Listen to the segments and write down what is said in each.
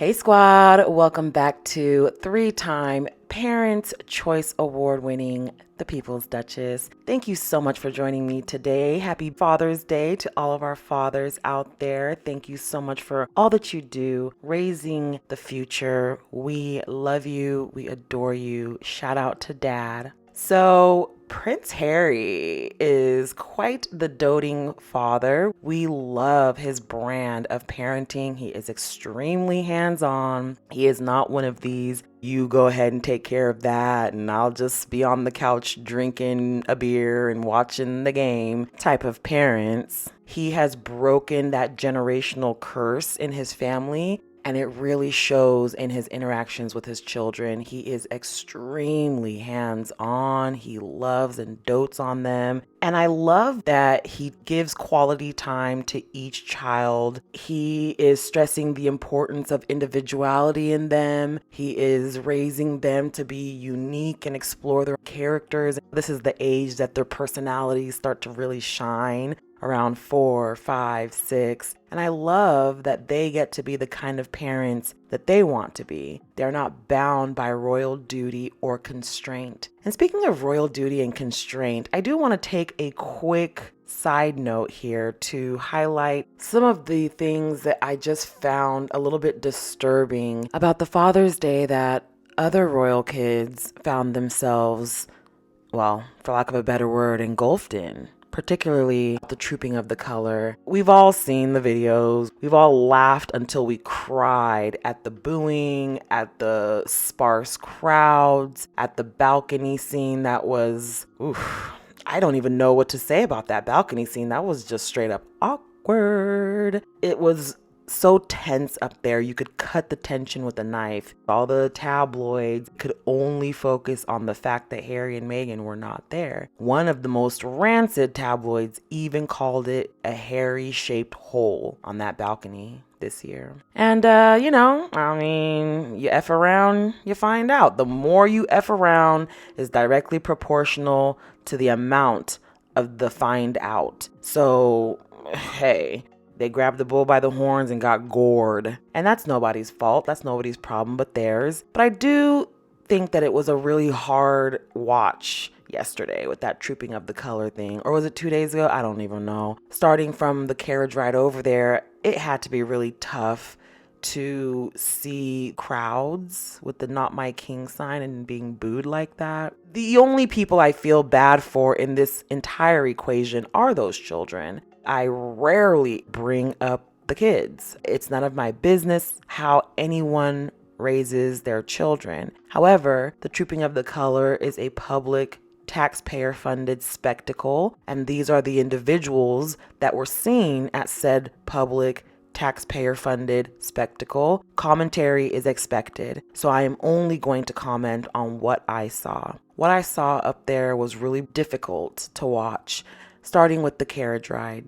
Hey squad, welcome back to three-time Parents' Choice Award winning The People's Duchess. Thank you so much for joining me today. Happy Father's Day to all of our fathers out there. Thank you so much for all that you do, raising the future. We love you. We adore you. Shout out to Dad. So, Prince Harry is quite the doting father. We love his brand of parenting. He is extremely hands-on. He is not one of these, you go ahead and take care of that, and I'll just be on the couch drinking a beer and watching the game type of parents. He has broken that generational curse in his family. And it really shows in his interactions with his children. He is extremely hands-on. He loves and dotes on them. And I love that he gives quality time to each child. He is stressing the importance of individuality in them. He is raising them to be unique and explore their characters. This is the age that their personalities start to really shine. Around 4, 5, 6. And I love that they get to be the kind of parents that they want to be. They're not bound by royal duty or constraint. And speaking of royal duty and constraint, I do want to take a quick side note here to highlight some of the things that I just found a little bit disturbing about the Father's Day that other royal kids found themselves, well, for lack of a better word, engulfed in. Particularly the Trooping of the Color. We've all seen the videos. We've all laughed until we cried at the booing, at the sparse crowds, at the balcony scene that was, I don't even know what to say about that balcony scene. That was just straight up awkward. It was so tense up there. You could cut the tension with a knife. All the tabloids could only focus on the fact that Harry and Meghan were not there. One of the most rancid tabloids even called it a Harry-shaped hole on that balcony this year. And, you F around, you find out. The more you F around is directly proportional to the amount of the find out. So, hey, they grabbed the bull by the horns and got gored. And that's nobody's fault. That's nobody's problem but theirs. But I do think that it was a really hard watch yesterday with that Trooping of the Color thing. Or was it 2 days ago? I don't even know. Starting from the carriage ride over there, it had to be really tough to see crowds with the Not My King sign and being booed like that. The only people I feel bad for in this entire equation are those children. I rarely bring up the kids. It's none of my business how anyone raises their children. However, the Trooping of the Color is a public taxpayer-funded spectacle, and these are the individuals that were seen at said public taxpayer-funded spectacle. Commentary is expected, so I am only going to comment on what I saw. What I saw up there was really difficult to watch, starting with the carriage ride.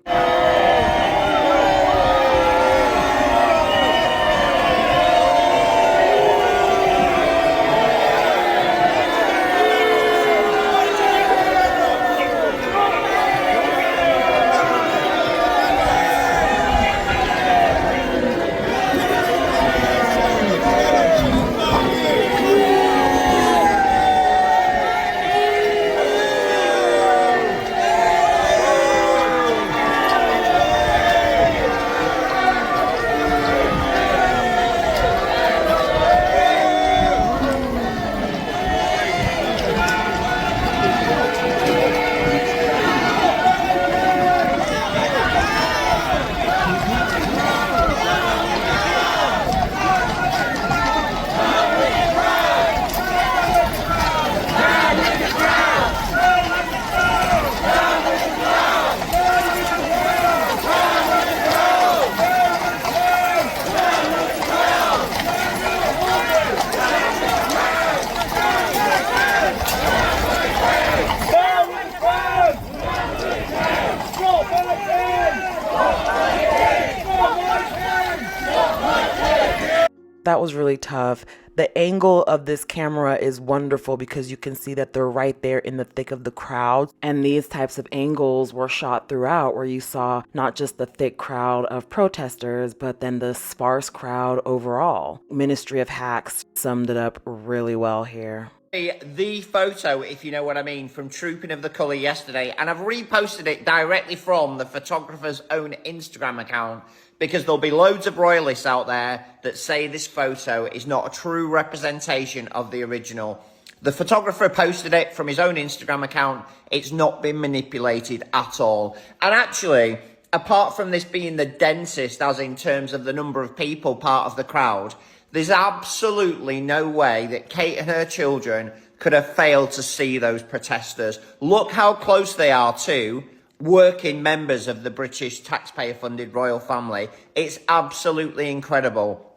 That was really tough. The angle of this camera is wonderful because you can see that they're right there in the thick of the crowd. And these types of angles were shot throughout, where you saw not just the thick crowd of protesters, but then the sparse crowd overall. Ministry of Hacks summed it up really well here. The photo, if you know what I mean, from Trooping of the Colour yesterday, and I've reposted it directly from the photographer's own Instagram account, because there'll be loads of royalists out there that say this photo is not a true representation of the original. The photographer posted it from his own Instagram account. It's not been manipulated at all. And actually, apart from this being the densest, as in terms of the number of people part of the crowd, there's absolutely no way that Kate and her children could have failed to see those protesters. Look how close they are to working members of the British taxpayer-funded royal family. It's absolutely incredible.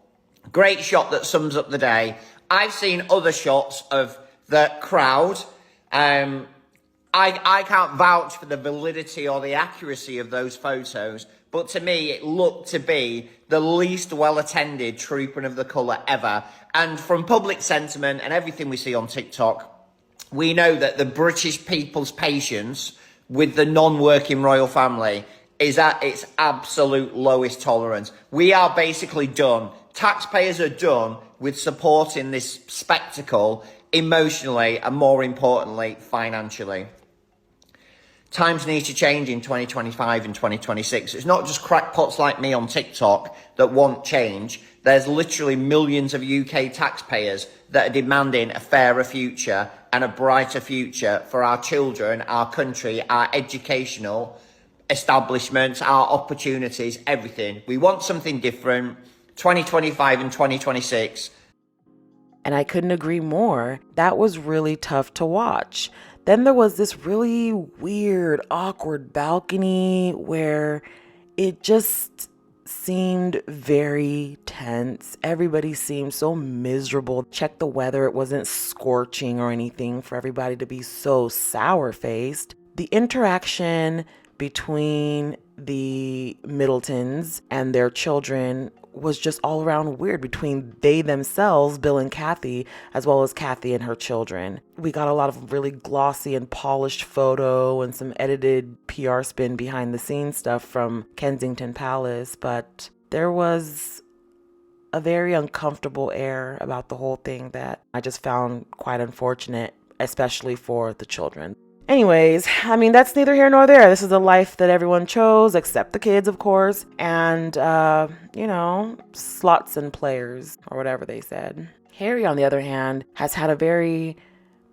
Great shot that sums up the day. I've seen other shots of the crowd. I can't vouch for the validity or the accuracy of those photos, but to me, it looked to be the least well-attended Trooping of the Colour ever. And from public sentiment and everything we see on TikTok, we know that the British people's patience with the non-working royal family is at its absolute lowest tolerance. We are basically done. Taxpayers are done with supporting this spectacle emotionally and, more importantly, financially. Times need to change in 2025 and 2026. It's not just crackpots like me on TikTok that want change. There's literally millions of UK taxpayers that are demanding a fairer future and a brighter future for our children, our country, our educational establishments, our opportunities, everything. We want something different. 2025 and 2026. And I couldn't agree more. That was really tough to watch. Then there was this really weird, awkward balcony where it just seemed very tense. Everybody seemed so miserable. Check the weather. It wasn't scorching or anything for everybody to be so sour-faced. The interaction between the Middletons and their children was just all around weird, between they themselves, Bill and Kathy, as well as Kathy and her children. We got a lot of really glossy and polished photo and some edited PR spin behind the scenes stuff from Kensington Palace, but there was a very uncomfortable air about the whole thing that I just found quite unfortunate, especially for the children. Anyways, I mean, that's neither here nor there. This is a life that everyone chose, except the kids, of course, and, slots and players, or whatever they said. Harry, on the other hand, has had a very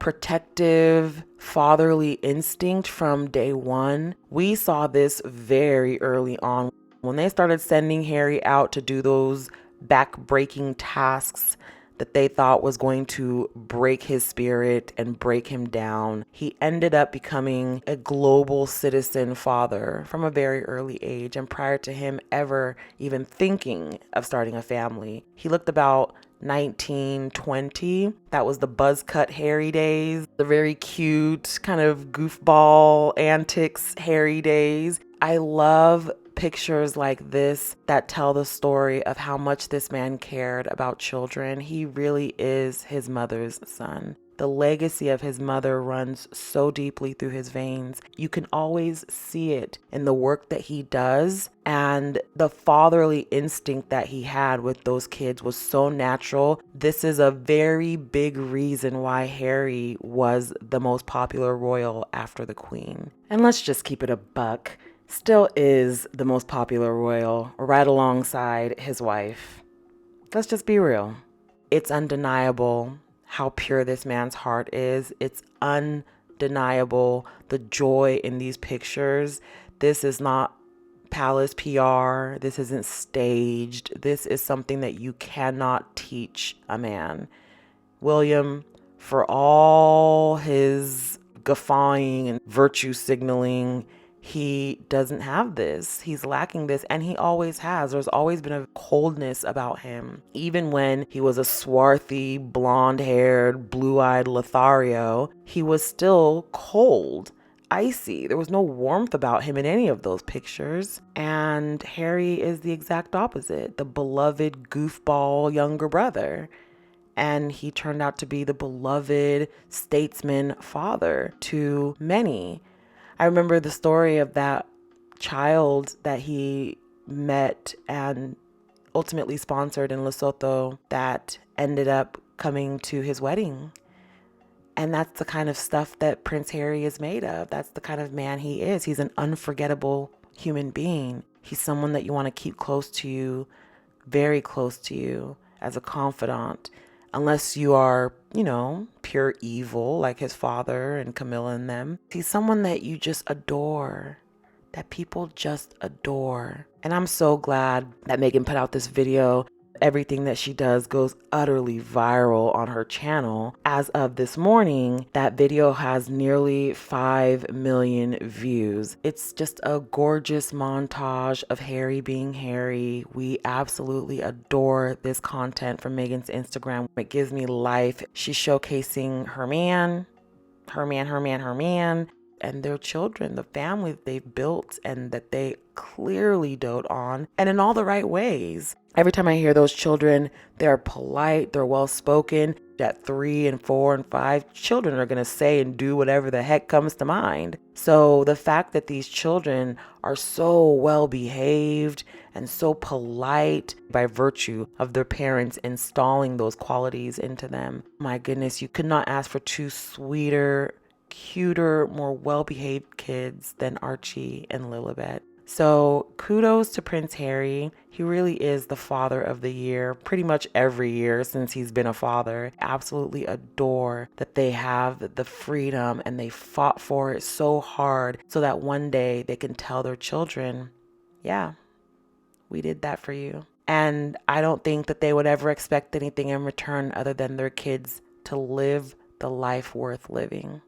protective, fatherly instinct from day one. We saw this very early on. When they started sending Harry out to do those back-breaking tasks that they thought was going to break his spirit and break him down, he ended up becoming a global citizen father from a very early age. And prior to him ever even thinking of starting a family, he looked about 19, 20. That was the buzz cut Harry days, the very cute kind of goofball antics Harry days. I love pictures like this that tell the story of how much this man cared about children. He really is his mother's son. The legacy of his mother runs so deeply through his veins. You can always see it in the work that he does, and the fatherly instinct that he had with those kids was so natural. This is a very big reason why Harry was the most popular royal after the Queen. And let's just keep it a buck. Still is the most popular royal, right alongside his wife. Let's just be real. It's undeniable how pure this man's heart is. It's undeniable the joy in these pictures. This is not palace PR. This isn't staged. This is something that you cannot teach a man. William, for all his guffawing and virtue signaling, he doesn't have this. He's lacking this, and he always has. There's always been a coldness about him. Even when he was a swarthy, blonde-haired, blue-eyed Lothario, he was still cold, icy. There was no warmth about him in any of those pictures. And Harry is the exact opposite, the beloved goofball younger brother. And he turned out to be the beloved statesman father to many. I remember the story of that child that he met and ultimately sponsored in Lesotho that ended up coming to his wedding. And that's the kind of stuff that Prince Harry is made of. That's the kind of man he is. He's an unforgettable human being. He's someone that you want to keep close to you, very close to you as a confidant, unless you are, pure evil like his father and Camilla and them. He's someone that you just adore, that people just adore. And I'm so glad that Meghan put out this video. Everything that she does goes utterly viral on her channel. As of this morning, that video has nearly 5 million views. It's just a gorgeous montage of Harry being Harry. We absolutely adore this content from Meghan's Instagram. It gives me life. She's showcasing her man, and their children, the family that they've built and that they clearly dote on, and in all the right ways. Every time I hear those children, they're polite, they're well-spoken. At 3 and 4 and 5, children are going to say and do whatever the heck comes to mind. So the fact that these children are so well-behaved and so polite by virtue of their parents installing those qualities into them, my goodness, you could not ask for two sweeter, cuter, more well-behaved kids than Archie and Lilibet. So kudos to Prince Harry. He really is the father of the year, pretty much every year since he's been a father. Absolutely adore that they have the freedom and they fought for it so hard so that one day they can tell their children, yeah, we did that for you. And I don't think that they would ever expect anything in return other than their kids to live the life worth living.